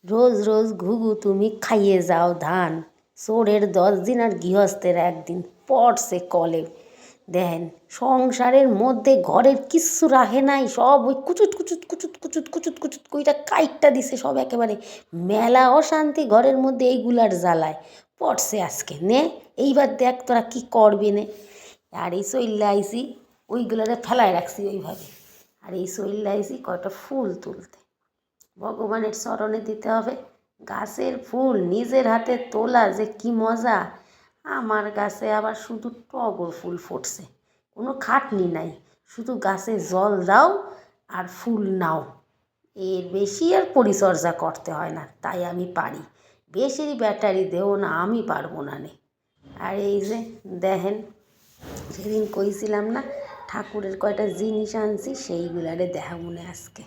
রোজ রোজ ঘুঘু তুমি খাইয়ে যাও ধান, চোরের 10 দিন আর গৃহস্থের 1 দিন পড়ছে কলে। দেখেন সংসারের মধ্যে ঘরের কিচ্ছু রাখে নাই, সব ওই কুচুট কুচুট কুচুট কুচুট কুচুট কুচুট কইটা কাইটটা দিছে সব একেবারে। মেলা অশান্তি ঘরের মধ্যে এইগুলার জ্বালায় পড়ছে আজকে নে। এইবার দেখ তোরা কি করবি নে। আর এই চইল্লা আইসি ওইগুলারে ফেলায় রাখছি ওইভাবে। আর এই চইল্লা আইসি কয়টা ফুল তুলতে, ভগবানের চরণে দিতে হবে। গাছের ফুল নিজের হাতে তোলা যে কি মজা। আমার গাছে আবার শুধু টগর ফুল ফুটছে, কোনো খাটনি নাই, শুধু গাছে জল দাও আর ফুল নাও, এর বেশি আর পরিচর্যা করতে হয় না, তাই আমি পারি। বেশি ব্যাটারি দেও না, আমি পারবো না নে। আর এই যে দেখেন, সেদিন কইছিলাম না ঠাকুরের কয়টা জিনিস আনছি, সেইগুলারে দেখা মনে আজকে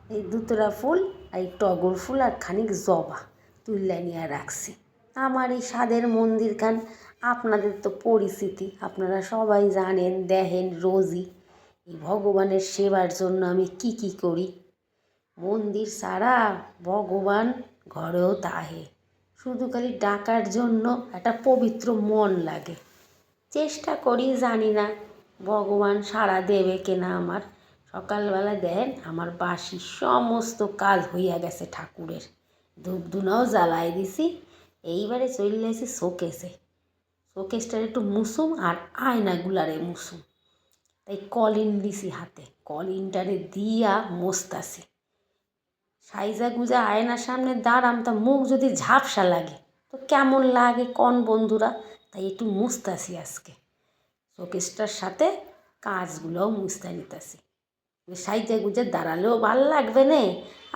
এই দুতরা ফুল আর এই টগর ফুল আর খানিক জবা তুললে নিয়ে রাখছি। আমার এই স্বাদের মন্দিরখান আপনাদের তো পরিচিতি, আপনারা সবাই জানেন দেখেন রোজই। এই ভগবানের সেবার জন্য আমি কি কি করি। মন্দির ছাড়া ভগবান ঘরেও তাহে, শুধু খালি ডাকার জন্য একটা পবিত্র মন লাগে। চেষ্টা করি, জানি না ভগবান সাড়া দেবে কিনা আমার। সকালবেলা দেন আমার বাসি সমস্ত কাজ হইয়া গেছে ঠাকুরের, ধূপ ধুনাও জ্বালাই দিছি। এইবারে চলে এসেছি শোকেসে, শোকেসটার একটু মুসুম আর আয়নাগুলারে মুসুম। তাই কলিন দিছি হাতে, কলিনটারে দিয়া মস্তাছি। সাইজা গুজা আয়নার সামনে দাঁড়াম, তা মুখ যদি ঝাপসা লাগে তো কেমন লাগে কন বন্ধুরা। তাই একটু মুছতাছি আজকে, শোকেসটার সাথে কাজগুলোও মুছতে নিতেছি। সাইজা গুজে দাঁড়ালেও ভাল লাগবে নে।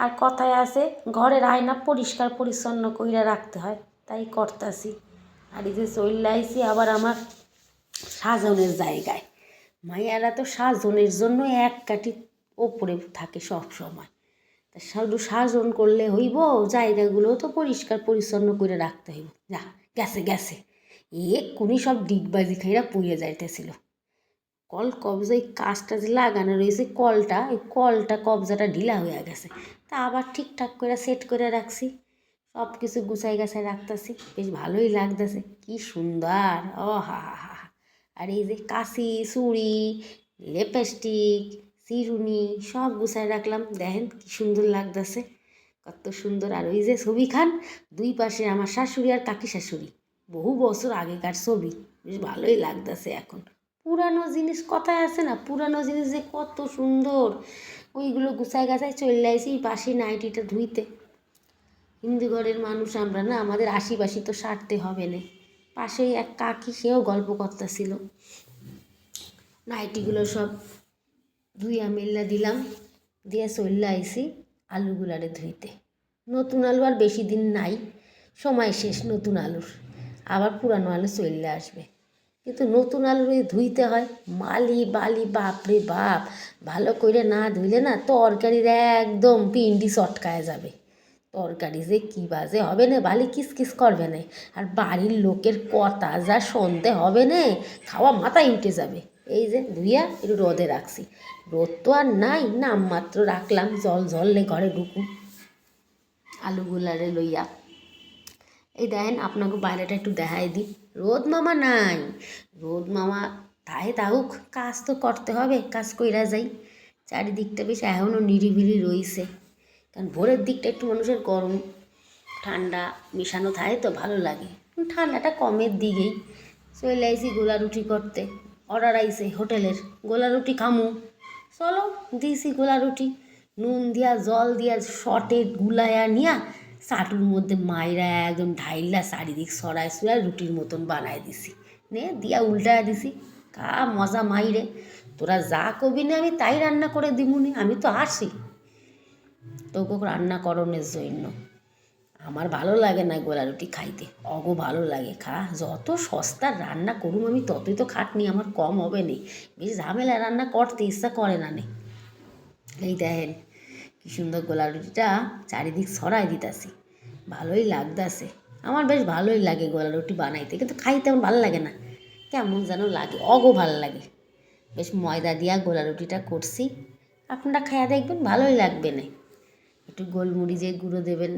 আর কথায় আছে ঘরের আয়না পরিষ্কার পরিচ্ছন্ন কইরা রাখতে হয়, তাই করতাছি। আর এই যে চইল্লা আইছি আবার আমার সাজনের জায়গায়। মাইয়ারা তো সাজনের জন্য এক কাঠি ওপরে থাকে সব সময়, তা শুধু সাজন করলে হইব, জায়গাগুলোও তো পরিষ্কার পরিচ্ছন্ন করে রাখতে হইব। যা গেছে গেছে, এক্ষুনি সব ডিগবাজি খাইরা পুড়িয়ে যাইতেছিল। কল কবজায় কাজটা যে লাগানো রয়েছে কলটা, ওই কলটা কবজাটা ঢিলা হয়ে গেছে, তা আবার ঠিকঠাক করে সেট করে রাখছি। সব কিছু গুছাই গাছাই রাখতেছি, বেশ ভালোই লাগতেছে, কি সুন্দর। ও হা হা হা। আর এই যে কাশি চুড়ি লিপস্টিক চিরুনি সব গুছাই রাখলাম, দেখেন কি সুন্দর লাগতেছে, কত সুন্দর। আর ওই যে ছবিখান, দুই পাশে আমার শাশুড়ি আর কাকি শাশুড়ি, বহু বছর আগেকার ছবি, বেশ ভালোই লাগতেছে এখন। পুরানো জিনিস কথায় আছে না, পুরানো জিনিস যে কত সুন্দর। ওইগুলো গুছাই গাছাই চলে আসি পাশে নাইটিটা ধুইতে। হিন্দু ঘরের মানুষ আমরা না, আমাদের আশিপাশি তো সারতে হবে না। পাশেই এক কাকি, সেও গল্প করতেছিল। নাইটিগুলো সব ধুইয়া মেল্লা দিলাম, দিয়ে চলে আইসি আলুগুলারে ধুইতে। নতুন আলু আর বেশি দিন নাই, সময় শেষ নতুন আলুর, আবার পুরানো আলু চলে আসবে। কিন্তু নতুন আলু ধুইতে হয়, মালি বালি বাপরে বাপ, ভালো করে না ধুইলে না তরকারির একদম পিন্ডি চটকায় যাবে। তরকারি যে কী বাজে হবে না, বালি কিসকিস করবে না। আর বাড়ির লোকের কথা যা শুনতে হবে না, খাওয়া মাথায় উঠে যাবে। এই যে ধুইয়া একটু রোদে রাখছি, রোদ তো আর নাই, নামমাত্র রাখলাম, জল ঝরলে ঘরে ঢুকুন আলুগুলারে লইয়া। এই দেখেন আপনাকে বাইরেটা একটু দেখাই দিই, রোদ মামা নাই। রোদ মামা তাই তাহুক, কাজ তো করতে হবে, কাজ কইরা যাই। চারিদিকটা বেশ এখনও নিরিবিলি রইছে, কারণ ভোরের দিকটা একটু মানুষের গরম ঠান্ডা মেশানো থাকে তো ভালো লাগে। ঠান্ডাটা কমের দিকেই। চলে আইসি গোলা রুটি করতে, অর্ডার আইসে হোটেলের, গোলা রুটি খামু, চলো দিয়েছি গোলা রুটি, নুন দিয়া জল দিয়া শটে গুলাইয়া নিয়া চাটুর মধ্যে মাইরা একদম ঢাইলা চারিদিক সরায় সরায় রুটির মতন বানায় দিছি, নে দিয়া উল্টায় দিছি। কা মজা মাইরে, তোরা যা কবি না আমি তাই রান্না করে দিমুনি, আমি তো আসি তোকে রান্না করণের জন্য। আমার ভালো লাগে না গোলা রুটি খাইতে, অগো ভালো লাগে, খা যত সস্তার রান্না করুম আমি ততই তো খাটনি আমার কম হবে নি, বেশ ঝামেলা রান্না করতে ইচ্ছা করে না নে। এই দেখেন কি সুন্দর গোলা রুটিটা চারিদিক ছড়াই দিতাছি, ভালোই লাগতাছে। আমার বেশ ভালোই লাগে গোলা রুটি বানাইতে, কিন্তু খাইতে আমার ভালো লাগে না, কেমন যেন লাগে, অগো ভালো লাগে। বেশ ময়দা দিয়া গোলা রুটিটা করছি, আপনারা খাইয়া দেখবেন ভালোই লাগবে না। একটু গোলমরিচের গুঁড়ো দেবেন,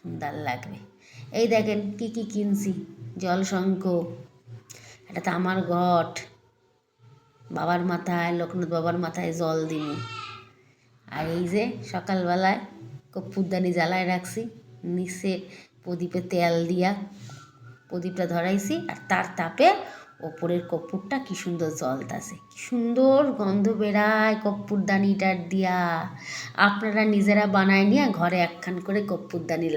সুন্দর লাগবে। এই দেখেন কি কি কিনছি, জলশঙ্খ, একটা তামার ঘট, বাবার মাথায়, লোকনাথ বাবার মাথায় জল দিই। আর এই যে সকালবেলায় কর্পূরদানি জ্বালায় রাখছি, নিচে প্রদীপে তেল দিয়া প্রদীপটা ধরাইছি, আর তার তাপে ওপরের কর্পূরটা কি সুন্দর জ্বলতাছে, কি সুন্দর গন্ধ বেড়ায় কর্পূরদানিটার দিয়া। আপনারা নিজেরা বানায় নিয়ে ঘরে একখান করে কর্পূরদানি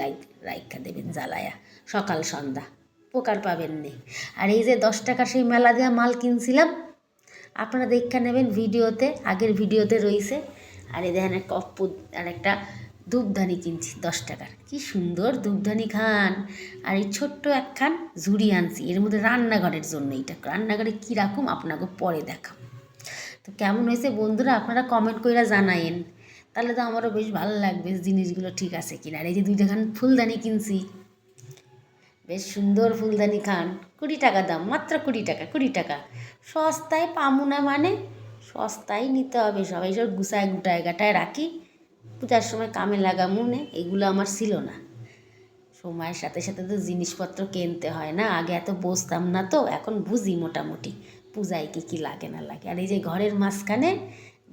রাইখা দেবেন জ্বালায়া, সকাল সন্ধ্যা, উপকার পাবেন নে। আর এই যে 10 টাকা সেই মেলা দেওয়া মাল কিনছিলাম, আপনারা দেখে নেবেন ভিডিওতে, আগের ভিডিওতে রয়েছে। আর এই দেখেন কর্পূর আর একটা ধূপধানি কিনছি 10 টাকার, কি সুন্দর ধূপধানি খান। আর এই ছোট্ট একখান ঝুড়ি আনছি, এর মধ্যে রান্নাঘরের জন্য। এইটা রান্নাঘরে কীরকম আপনাকে পরে দেখাম। তো কেমন হয়েছে বন্ধুরা আপনারা কমেন্ট করে জানায়েন, তাহলে তো আমারও বেশ ভালো লাগবে জিনিসগুলো ঠিক আছে কিনা। আর এই যে 2টাখান ফুলদানি কিনছি, বেশ সুন্দর ফুলদানি খান, 20 টাকা দাম, মাত্র 20 টাকা, 20 টাকা। সস্তায় পামু না মানে সস্তায় নিতে হবে। সবাই সব গুছায় গাটায় রাখি, পূজার সময় কামে লাগামু নে। এগুলো আমার ছিল না, সময়ের সাথে সাথে তো জিনিসপত্র কিনতে হয় না। আগে এত বুঝতাম না, তো এখন বুঝি মোটামুটি পূজায় কী কী লাগে না লাগে। আর এই যে ঘরের মাঝখানে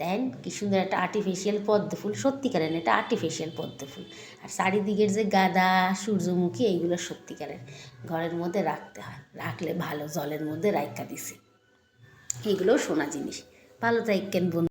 দেন কি সুন্দর একটা আর্টিফিশিয়াল পদ্ম ফুল, সত্যিকারের এটা আর্টিফিশিয়াল পদ্ম ফুল। আর চারিদিকের যে গাঁদা, সূর্যমুখী, এইগুলো সত্যিকারের ঘরের মধ্যে রাখতে হয়, রাখলে ভালো, জলের মধ্যে রাইখা দিছি। এগুলোও সোনা জিনিস। ভালো থাকেন বন্ধু।